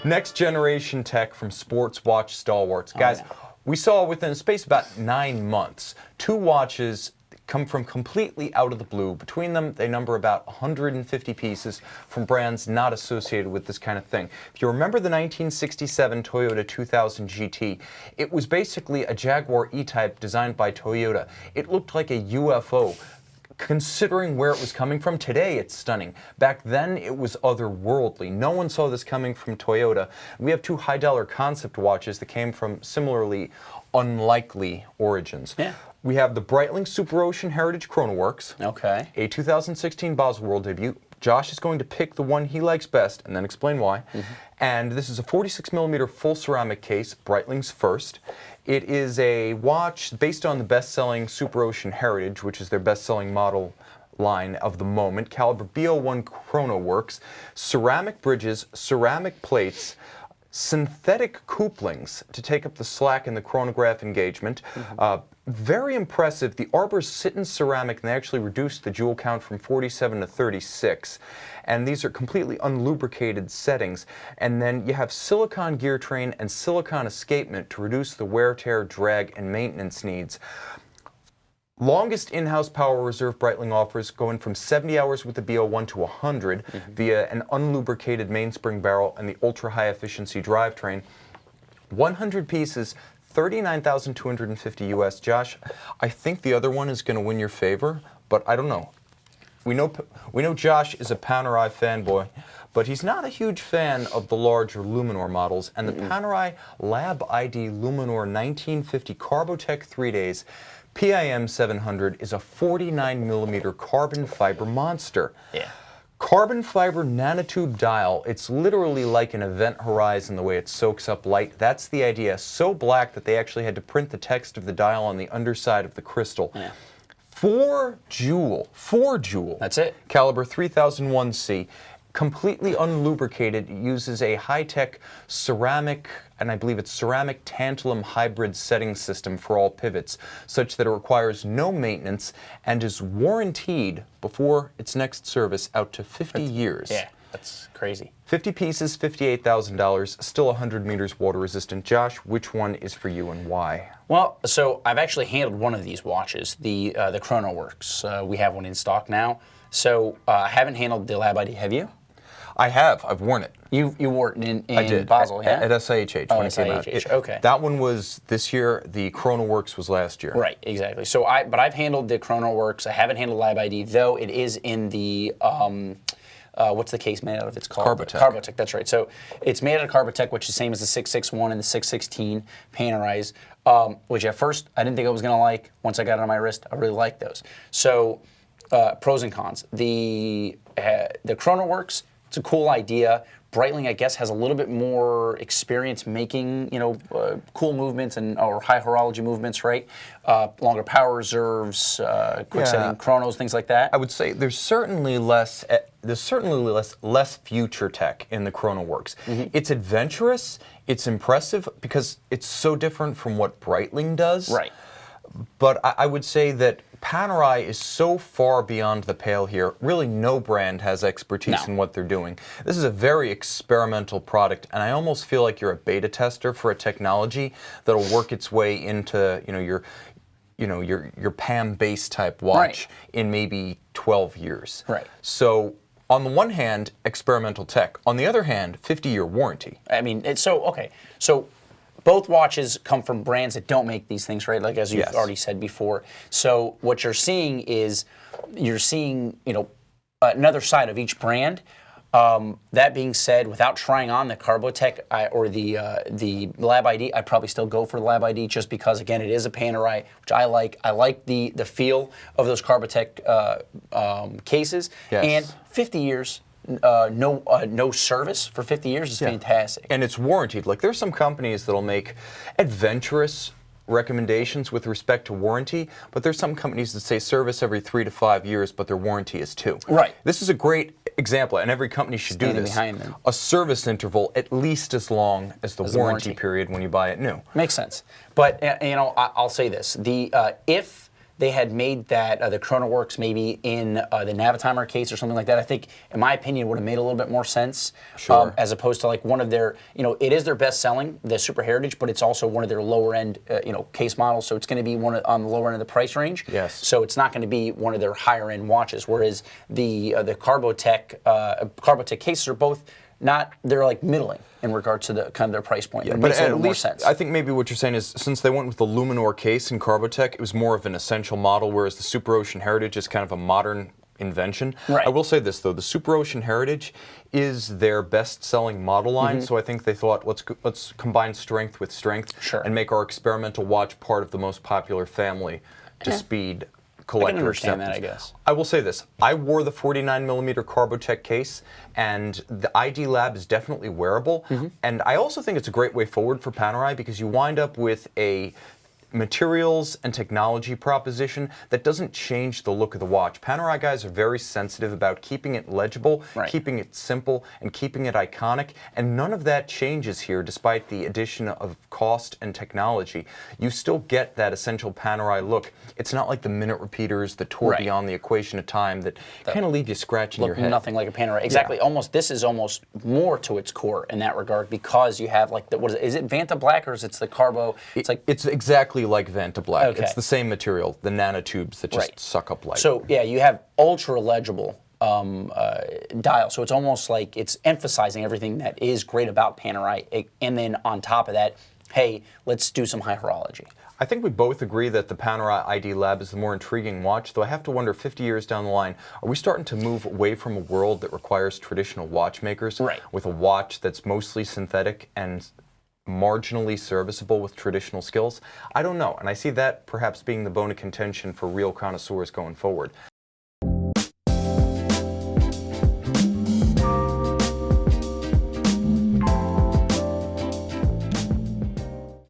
Next generation tech from sports watch stalwarts. Guys, we saw within a space of about 9 months, 2 watches come from completely out of the blue. Between them, they number about 150 pieces from brands not associated with this kind of thing. If you remember the 1967 Toyota 2000 GT, it was basically a Jaguar E-Type designed by Toyota. It looked like a UFO. Considering where it was coming from, today it's stunning. Back then, it was otherworldly. No one saw this coming from Toyota. We have 2 high-dollar concept watches that came from similarly unlikely origins. Yeah. We have the Breitling Superocean Heritage Chronoworks. Okay. A 2016 Basel World debut. Josh is going to pick the one he likes best and then explain why. And this is a 46mm full ceramic case, Breitling's first. It is a watch based on the best-selling Superocean Heritage, which is their best-selling model line of the moment. Caliber B01 Chronoworks, ceramic bridges, ceramic plates, synthetic couplings to take up the slack in the chronograph engagement. Very impressive. The arbors sit in ceramic, and they actually reduced the jewel count from 47 to 36. And these are completely unlubricated settings. And then you have silicone gear train and silicone escapement to reduce the wear, tear, drag, and maintenance needs. Longest in-house power reserve Breitling offers, going from 70 hours with the B01 to 100 via an unlubricated mainspring barrel and the ultra-high efficiency drivetrain. 100 pieces, 39,250 US. Josh, I think the other one is going to win your favor, but I don't know. We know Josh is a Panerai fanboy, but he's not a huge fan of the larger Luminor models. And the Panerai LAB-ID Luminor 1950 Carbotech 3 days PIM 700 is a 49mm carbon fiber monster. Yeah. Carbon fiber nanotube dial. It's literally like an event horizon the way it soaks up light. That's the idea. So black that they actually had to print the text of the dial on the underside of the crystal. Yeah. 4 jewel. That's it. Caliber 3001C. Completely unlubricated. It uses a high-tech ceramic, and I believe it's ceramic tantalum hybrid setting system for all pivots, such that it requires no maintenance and is warranted before its next service out to 50 years. Yeah, that's crazy. 50 pieces, $58,000, still 100 meters water resistant. Josh, which one is for you and why? Well, so I've actually handled one of these watches, the Chronoworks. We have one in stock now. So I haven't handled the LAB-ID. Have you? I have. I've worn it. You wore it in I did. Basel, yeah? At SIHH when it came out. Okay. That one was this year. The Chronoworks was last year. Right, exactly. So but I've handled the Chronoworks. I haven't handled LAB-ID, though it is in the what's the case made out of? It's called Carbotech. Carbotech, that's right. So it's made out of Carbotech, which is the same as the 661 and the 616 Panerais, which at first I didn't think I was going to like. Once I got it on my wrist, I really liked those. So pros and cons. The Chronoworks, it's a cool idea. Breitling, I guess, has a little bit more experience making, cool movements or high horology movements, right? Longer power reserves, quick setting chronos, things like that. I would say there's certainly less future tech in the Chronoworks. It's adventurous, it's impressive because it's so different from what Breitling does. Right. But I would say that Panerai is so far beyond the pale here. Really, no brand has expertise in what they're doing. This is a very experimental product, and I almost feel like you're a beta tester for a technology that'll work its way into your PAM-based type watch in maybe 12 years. Right. So on the one hand, experimental tech. On the other hand, 50-year warranty. I mean, it's okay. So both watches come from brands that don't make these things, right? Like as you've already said before. So what you're seeing is another side of each brand. That being said, without trying on the Carbotech or the LAB-ID, I'd probably still go for the LAB-ID just because, again, it is a Panerai, which I like. I like the feel of those Carbotech cases. Yes. And 50 years. No service for 50 years is fantastic. And it's warranted. Like, there's some companies that'll make adventurous recommendations with respect to warranty, but there's some companies that say service every 3 to 5 years, but their warranty is 2. Right. This is a great example, and every company should do this. Behind them. A service interval at least as long as the warranty period when you buy it new. Makes sense. But I'll say this: if they had made that the Chronoworks maybe in the Navitimer case or something like that, I think, in my opinion, would have made a little bit more sense. Sure. As opposed to like one of their, it is their best selling, the Super Heritage, but it's also one of their lower end, case models. So it's going to be on the lower end of the price range. Yes. So it's not going to be one of their higher end watches. Whereas the Carbotech cases are both they're like middling in regard to the kind of their price point. Yeah, it but makes a at little more least sense. I think maybe what you're saying is since they went with the Luminor case in Carbotech, it was more of an essential model, whereas the Superocean Heritage is kind of a modern invention. Right. I will say this though, the Superocean Heritage is their best-selling model line, so I think they thought let's combine strength with strength Sure. and make our experimental watch part of the most popular family to speed collector I can understand acceptance. that, I guess. I will say this. I wore the 49mm Carbotech case, and the ID Lab is definitely wearable. And I also think it's a great way forward for Panerai because you wind up with a materials and technology proposition that doesn't change the look of the watch. Panerai guys are very sensitive about keeping it legible, Right. keeping it simple, and keeping it iconic, and none of that changes here despite the addition of cost and technology. You still get that essential Panerai look. It's not like the minute repeaters, the tourbillon, the equation of time that kind of leave you scratching your head. Nothing like a Panerai. Exactly. Yeah. This is almost more to its core in that regard because you have like is it Vanta Black or is it the Carbo? It's exactly like Vanta Black. Okay. It's the same material, the nanotubes that just Right. suck up light. So yeah, you have ultra legible dial. So it's almost like it's emphasizing everything that is great about Panerai, and then on top of that, hey, let's do some high horology. I think we both agree that the Panerai ID Lab is the more intriguing watch, though I have to wonder 50 years down the line, are we starting to move away from a world that requires traditional watchmakers Right. with a watch that's mostly synthetic and marginally serviceable with traditional skills? I don't know, and I see that perhaps being the bone of contention for real connoisseurs going forward.